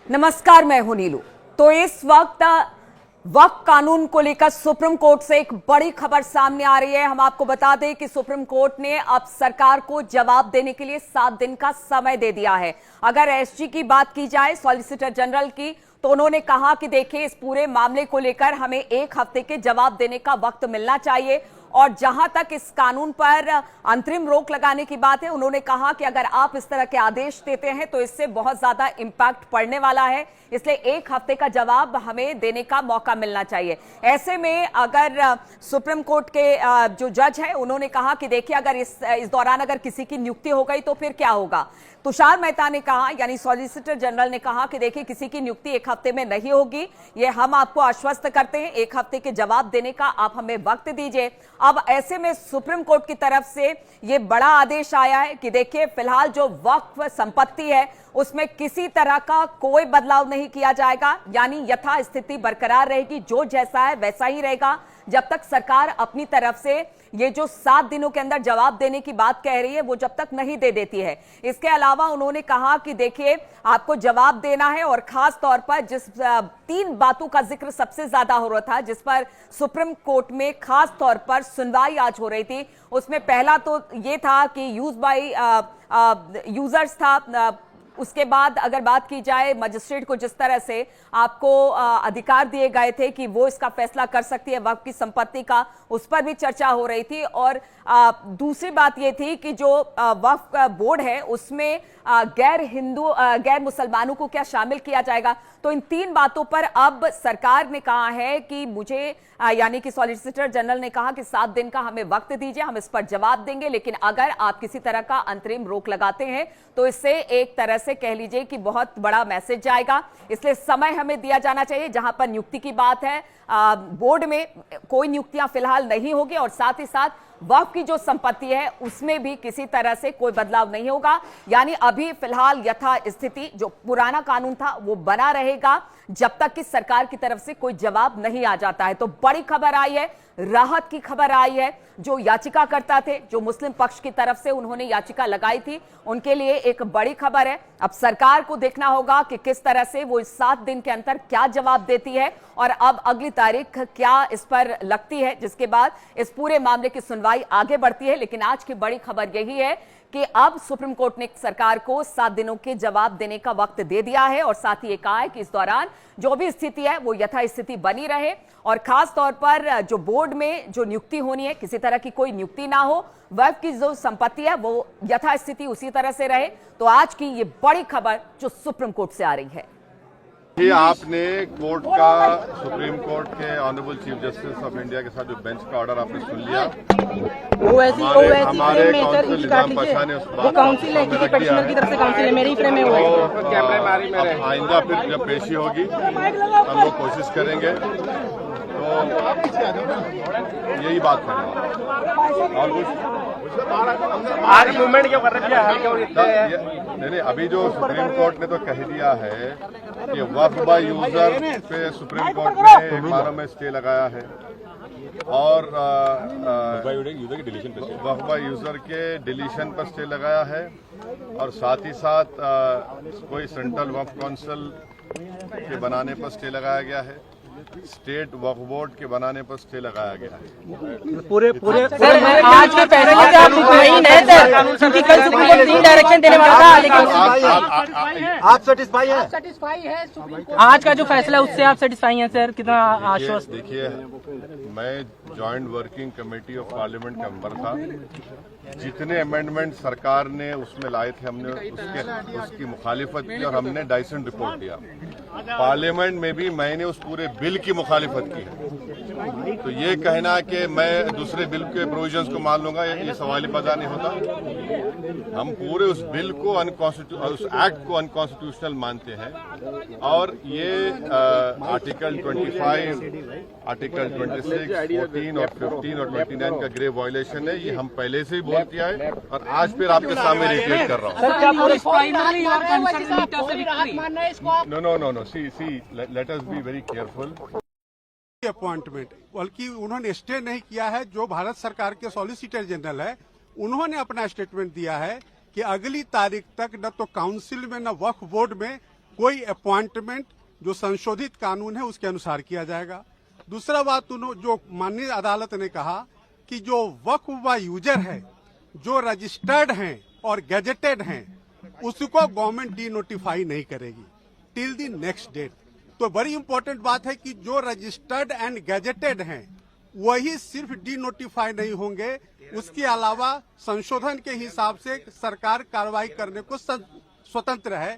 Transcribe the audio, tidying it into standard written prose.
नमस्कार, मैं हूं नीलू। तो इस वक्त वक्फ कानून को लेकर सुप्रीम कोर्ट से एक बड़ी खबर सामने आ रही है। हम आपको बता दें कि सुप्रीम कोर्ट ने अब सरकार को जवाब देने के लिए 7 दिन का समय दे दिया है। अगर एसजी की बात की जाए, सॉलिसिटर जनरल की, तो उन्होंने कहा कि देखिए, इस पूरे मामले को लेकर हमें 1 हफ्ते के जवाब देने का वक्त मिलना चाहिए। और जहां तक इस कानून पर अंतरिम रोक लगाने की बात है, उन्होंने कहा कि अगर आप इस तरह के आदेश देते हैं तो इससे बहुत ज्यादा इंपैक्ट पड़ने वाला है, इसलिए 1 हफ्ते का जवाब हमें देने का मौका मिलना चाहिए। ऐसे में अगर सुप्रीम कोर्ट के जो जज है, उन्होंने कहा कि देखिए, अगर इस दौरान अगर किसी की नियुक्ति हो गई तो फिर क्या होगा। तुषार मेहता ने कहा, यानी सॉलिसिटर जनरल ने कहा कि देखिए, किसी की नियुक्ति 1 हफ्ते में नहीं होगी, ये हम आपको आश्वस्त करते हैं। 1 हफ्ते के जवाब देने का आप हमें वक्त दीजिए। अब ऐसे में सुप्रीम कोर्ट की तरफ से ये बड़ा आदेश आया है कि देखिए, फिलहाल जो वक्फ संपत्ति है उसमें किसी तरह का कोई बदलाव नहीं किया जाएगा, यानी यथा स्थिति बरकरार रहेगी, जो जैसा है वैसा ही रहेगा, जब तक सरकार अपनी तरफ से ये जो 7 दिनों के अंदर जवाब देने की बात कह रही है वो जब तक नहीं दे देती है। इसके अलावा उन्होंने कहा कि देखिए, आपको जवाब देना है, और खास तौर पर जिस 3 बातों का जिक्र सबसे ज्यादा हो रहा था, जिस पर सुप्रीम कोर्ट में खास तौर पर सुनवाई आज हो रही थी, उसमें पहला तो ये था कि यूज बाय यूजर्स था। उसके बाद अगर बात की जाए, मजिस्ट्रेट को जिस तरह से आपको अधिकार दिए गए थे कि वो इसका फैसला कर सकती है वक्फ की संपत्ति का, उस पर भी चर्चा हो रही थी। और दूसरी बात ये थी कि जो वक्फ बोर्ड है उसमें गैर मुसलमानों को क्या शामिल किया जाएगा। तो इन 3 बातों पर अब सरकार ने कहा है कि मुझे यानी कि सॉलिसिटर जनरल ने कहा कि 7 दिन का हमें वक्त दीजिए, हम इस पर जवाब देंगे, लेकिन अगर आप किसी तरह का अंतरिम रोक लगाते हैं तो इससे एक तरह से कह लीजिए कि बहुत बड़ा मैसेज जाएगा, इसलिए समय हमें दिया जाना चाहिए। जहां पर नियुक्ति की बात है, बोर्ड में कोई नियुक्तियां फिलहाल नहीं होगी, और साथ ही साथ वक्फ की जो संपत्ति है उसमें भी किसी तरह से कोई बदलाव नहीं होगा, यानी अभी फिलहाल यथा स्थिति जो पुराना कानून था वो बना रहेगा जब तक कि सरकार की तरफ से कोई जवाब नहीं आ जाता है। तो बड़ी खबर आई है, राहत की खबर आई है। जो याचिकाकर्ता थे, जो मुस्लिम पक्ष की तरफ से उन्होंने याचिका लगाई थी, उनके लिए एक बड़ी खबर है। अब सरकार को देखना होगा कि किस तरह से वो इस 7 दिन के अंदर क्या जवाब देती है, और अब अगली तारीख क्या इस पर लगती है, जिसके बाद इस पूरे मामले की सुनवाई आगे बढ़ती है। लेकिन आज की बड़ी खबर यही है कि अब सुप्रीम कोर्ट ने सरकार को 7 दिनों के जवाब देने का वक्त दे दिया है, और साथ ही ये कहा है कि इस दौरान जो भी स्थिति है वो यथास्थिति बनी रहे, और खास तौर पर जो बोर्ड में जो नियुक्ति होनी है, किसी तरह की कोई नियुक्ति ना हो, वक्फ की जो संपत्ति है वो यथास्थिति उसी तरह से रहे। तो आज की ये बड़ी खबर जो सुप्रीम कोर्ट से आ रही है। ये आपने कोर्ट का, सुप्रीम कोर्ट के honourable chief justice of India के साथ जो बेंच का ऑर्डर आपने सुन लिया, हमारे काउंसिल निजाम पाशा ने वो काउंसिल है, किसी पेटिशनर की तरफ से काउंसिल है, मेरे ही फ्रेम में हुआ है। अब आइंदा फिर जब पेशी होगी हम लोग कोशिश करेंगे, तो यही बात है। और कुछ आज मूवमेंट क्यों कर रहे हैं? नहीं, अभी जो सुप्रीम कोर्ट ने तो कह दिया है कि वक्फ बाय यूजर पे सुप्रीम कोर्ट ने 1 बार में स्टे लगाया है, और वक्फ बाय यूजर के डिलीशन पर स्टे लगाया है, और साथ ही साथ कोई सेंट्रल वक्फ काउंसिल के बनाने पर स्टे लगाया गया है, स्टेट वक्फ बोर्ड के बनाने पर स्टे लगाया गया है। पूरे सर, आज के फैसले से आप मुतमईन हैं सर, क्योंकि कल सुप्रीम कोर्ट 3 डायरेक्शन देने वाला था, लेकिन आप सेटिस्फाई है आज का जो फैसला, उससे आप सेटिस्फाई हैं सर? कितना आश्वस्त? देखिए, मैं joint working committee of parliament का मेंबर था। जितने अमेंडमेंट सरकार ने उसमें लाए थे, हमने उसकी मुखालिफत की, और हमने डाइसेंट रिपोर्ट दिया। पार्लियामेंट में भी मैंने उस पूरे बिल की मुखालिफत की। तो ये कहना कि मैं दूसरे बिल के प्रोविजंस को मान लूंगा, ये सवाल पैदा नहीं होता। हम पूरे उस बिल को उस एक्ट को अनकॉन्स्टिट्यूशनल मानते हैं, और ये आर्टिकल 25, आर्टिकल 26, 14 और 15 और 29 का ग्रेव वायलेशन है। ये हम पहले से ही बोल किया है, और आज फिर आपके सामने रिट्रेट कर रहा हूँ। No, see let us be very careful. Appointment, बल्कि उन्होंने स्टे नहीं किया है। जो भारत सरकार के सॉलिसिटर जनरल है, उन्होंने अपना स्टेटमेंट दिया है कि अगली तारीख तक न तो काउंसिल में न वक्फ बोर्ड में कोई अपॉइंटमेंट जो संशोधित कानून है उसके अनुसार किया जाएगा। दूसरा बात जो माननीय अदालत ने कहा कि जो वक्फ व यूजर है, जो रजिस्टर्ड हैं और गैजेटेड हैं, उसको गवर्नमेंट डी नोटिफाई नहीं करेगी टिल द नेक्स्ट डेट। तो बड़ी इंपॉर्टेंट बात है कि जो रजिस्टर्ड एंड गैजेटेड हैं वही सिर्फ डी नोटिफाई नहीं होंगे, उसके अलावा संशोधन के हिसाब से सरकार कार्रवाई करने को स्वतंत्र है।